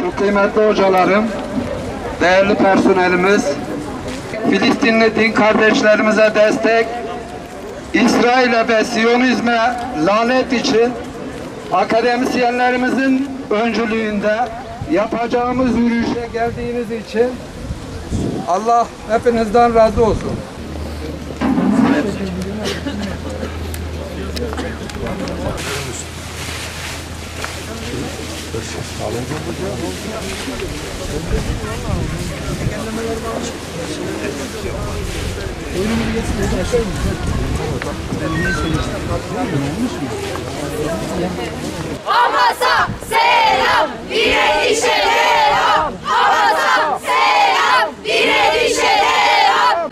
çok kıymetli hocalarım, değerli personelimiz, Filistinli din kardeşlerimize destek, İsrail'e ve Siyonizme lanet için akademisyenlerimizin öncülüğünde yapacağımız yürüyüşe geldiğiniz için Allah hepinizden razı olsun. Hamas'a selam, direnişe devam. Hamas'a selam, direnişe devam.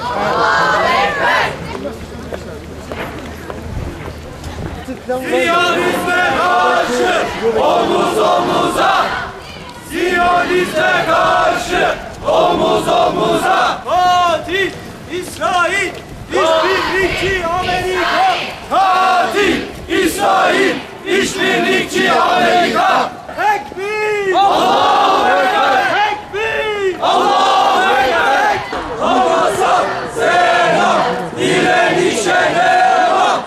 Allahu Ekber. Siyonizme karşı omuz omuza, Siyonizme karşı omuz omuza. Katil İsrail, işbirlikçi Amerika. Katil İsrail, işbirlikçi Amerika. Tekbir! Allahu Ekber! Tekbir! Allahu Ekber! Hamas'a selam, direnişe devam.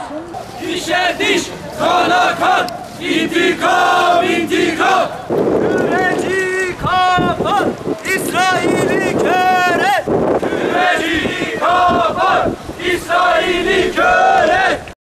Dişe diş, kana kan, intikam, intikam. Küreci kapat, İsrail'i köre. Küreci kapat, İsrail'i köre.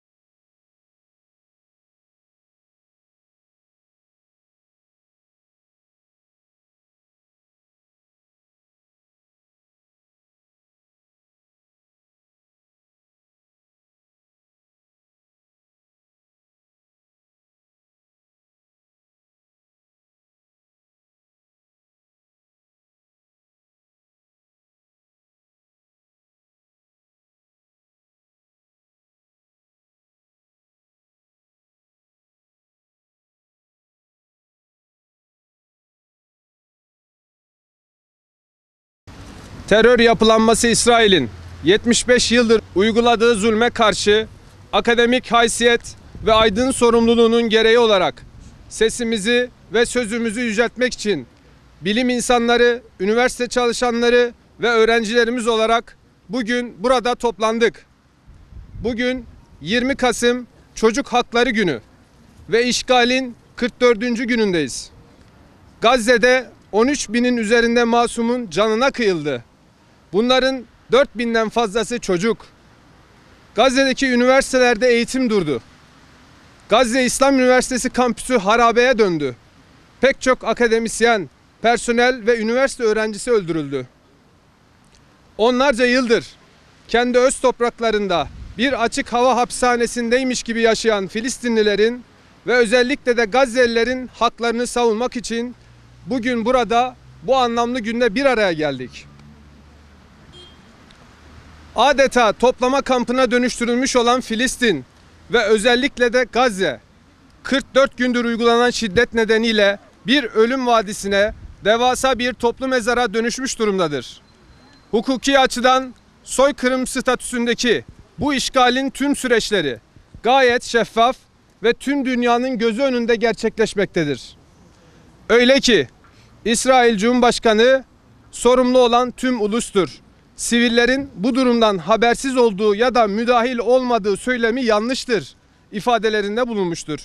Terör yapılanması İsrail'in 75 yıldır uyguladığı zulme karşı akademik haysiyet ve aydın sorumluluğunun gereği olarak sesimizi ve sözümüzü yüceltmek için bilim insanları, üniversite çalışanları ve öğrencilerimiz olarak bugün burada toplandık. Bugün 20 Kasım Çocuk Hakları Günü ve işgalin 44. günündeyiz. Gazze'de 13 binin üzerinde masumun canına kıyıldı. Bunların 4000'den fazlası çocuk. Gazze'deki üniversitelerde eğitim durdu. Gazze İslam Üniversitesi kampüsü harabeye döndü. Pek çok akademisyen, personel ve üniversite öğrencisi öldürüldü. Onlarca yıldır kendi öz topraklarında bir açık hava hapishanesindeymiş gibi yaşayan Filistinlilerin ve özellikle de Gazze'lilerin haklarını savunmak için bugün burada bu anlamlı günde bir araya geldik. Adeta toplama kampına dönüştürülmüş olan Filistin ve özellikle de Gazze, 44 gündür uygulanan şiddet nedeniyle bir ölüm vadisine, devasa bir toplu mezara dönüşmüş durumdadır. Hukuki açıdan soykırım statüsündeki bu işgalin tüm süreçleri gayet şeffaf ve tüm dünyanın gözü önünde gerçekleşmektedir. Öyle ki İsrail Cumhurbaşkanı sorumlu olan tüm ulustur. Sivillerin bu durumdan habersiz olduğu ya da müdahil olmadığı söylemi yanlıştır ifadelerinde bulunmuştur.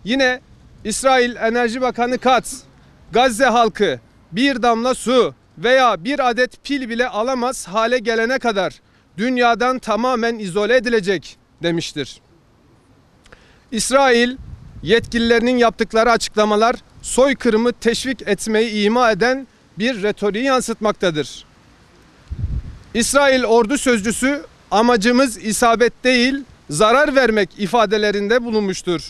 Yine İsrail Enerji Bakanı Katz, Gazze halkı bir damla su veya bir adet pil bile alamaz hale gelene kadar dünyadan tamamen izole edilecek demiştir. İsrail yetkililerinin yaptıkları açıklamalar soykırımı teşvik etmeyi ima eden bir retoriği yansıtmaktadır. İsrail ordu sözcüsü amacımız isabet değil zarar vermek ifadelerinde bulunmuştur.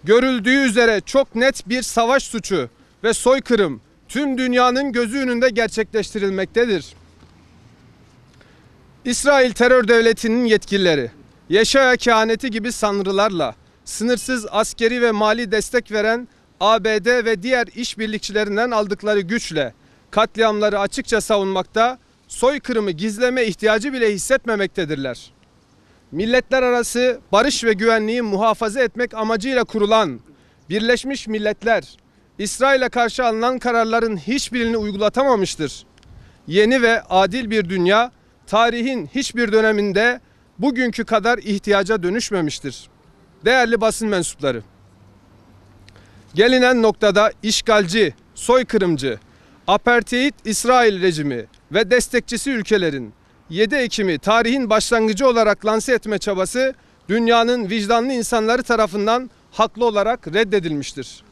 Görüldüğü üzere çok net bir savaş suçu ve soykırım tüm dünyanın gözü önünde gerçekleştirilmektedir. İsrail terör devletinin yetkilileri Yeşaya kehaneti gibi sanrılarla sınırsız askeri ve mali destek veren ABD ve diğer işbirlikçilerinden aldıkları güçle katliamları açıkça savunmakta, soykırımı gizleme ihtiyacı bile hissetmemektedirler. Milletler arası barış ve güvenliği muhafaza etmek amacıyla kurulan Birleşmiş Milletler, İsrail'e karşı alınan kararların hiçbirini uygulatamamıştır. Yeni ve adil bir dünya, tarihin hiçbir döneminde bugünkü kadar ihtiyaca dönüşmemiştir. Değerli basın mensupları, gelinen noktada işgalci, soykırımcı, apartheid İsrail rejimi ve destekçisi ülkelerin 7 Ekim'i tarihin başlangıcı olarak lanse etme çabası dünyanın vicdanlı insanları tarafından haklı olarak reddedilmiştir.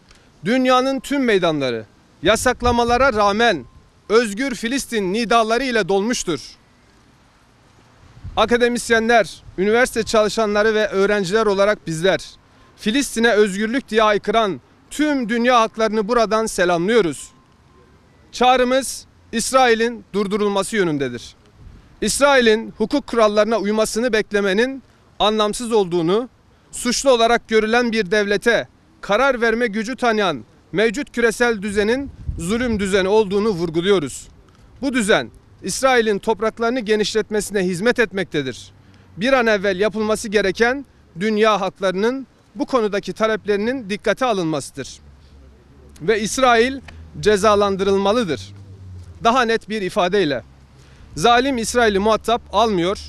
Dünyanın tüm meydanları yasaklamalara rağmen özgür Filistin nidaları ile dolmuştur. Akademisyenler, üniversite çalışanları ve öğrenciler olarak bizler Filistin'e özgürlük diye haykıran tüm dünya halklarını buradan selamlıyoruz. Çağrımız İsrail'in durdurulması yönündedir. İsrail'in hukuk kurallarına uymasını beklemenin anlamsız olduğunu, suçlu olarak görülen bir devlete karar verme gücü tanıyan mevcut küresel düzenin zulüm düzeni olduğunu vurguluyoruz. Bu düzen İsrail'in topraklarını genişletmesine hizmet etmektedir. Bir an evvel yapılması gereken dünya halklarının bu konudaki taleplerinin dikkate alınmasıdır. Ve İsrail cezalandırılmalıdır. Daha net bir ifadeyle, zalim İsrail'i muhatap almıyor,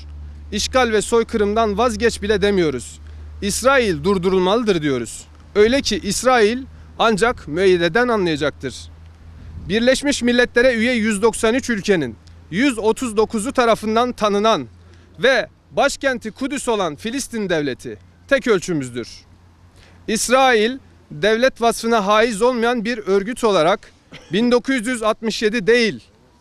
işgal ve soykırımdan vazgeç bile demiyoruz. İsrail durdurulmalıdır diyoruz. Öyle ki İsrail ancak müeyyideden anlayacaktır. Birleşmiş Milletler'e üye 193 ülkenin 139'u tarafından tanınan ve başkenti Kudüs olan Filistin devleti tek ölçümüzdür. İsrail, devlet vasfına haiz olmayan bir örgüt olarak 1967 değil,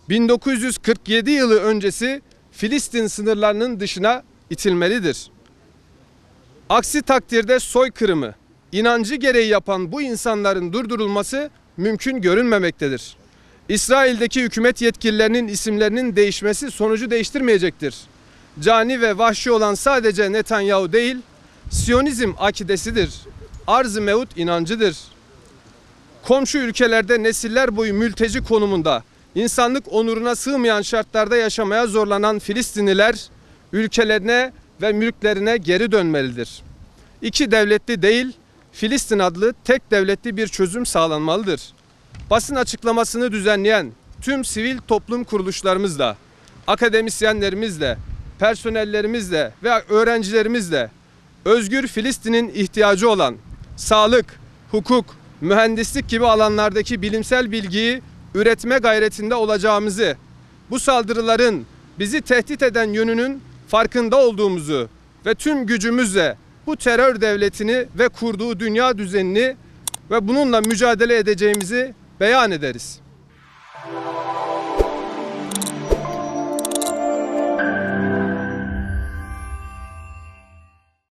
1947 yılı öncesi Filistin sınırlarının dışına itilmelidir. Aksi takdirde soykırımı inancı gereği yapan bu insanların durdurulması mümkün görünmemektedir. İsrail'deki hükümet yetkililerinin isimlerinin değişmesi sonucu değiştirmeyecektir. Cani ve vahşi olan sadece Netanyahu değil, Siyonizm akidesidir. Arz-ı mevut inancıdır. Komşu ülkelerde nesiller boyu mülteci konumunda, insanlık onuruna sığmayan şartlarda yaşamaya zorlanan Filistinliler ülkelerine ve mülklerine geri dönmelidir. İki devletli değil, Filistin adlı tek devletli bir çözüm sağlanmalıdır. Basın açıklamasını düzenleyen tüm sivil toplum kuruluşlarımızla, akademisyenlerimizle, personellerimizle ve öğrencilerimizle özgür Filistin'in ihtiyacı olan sağlık, hukuk, mühendislik gibi alanlardaki bilimsel bilgiyi üretme gayretinde olacağımızı, bu saldırıların bizi tehdit eden yönünün farkında olduğumuzu ve tüm gücümüzle bu terör devletini ve kurduğu dünya düzenini ve bununla mücadele edeceğimizi beyan ederiz.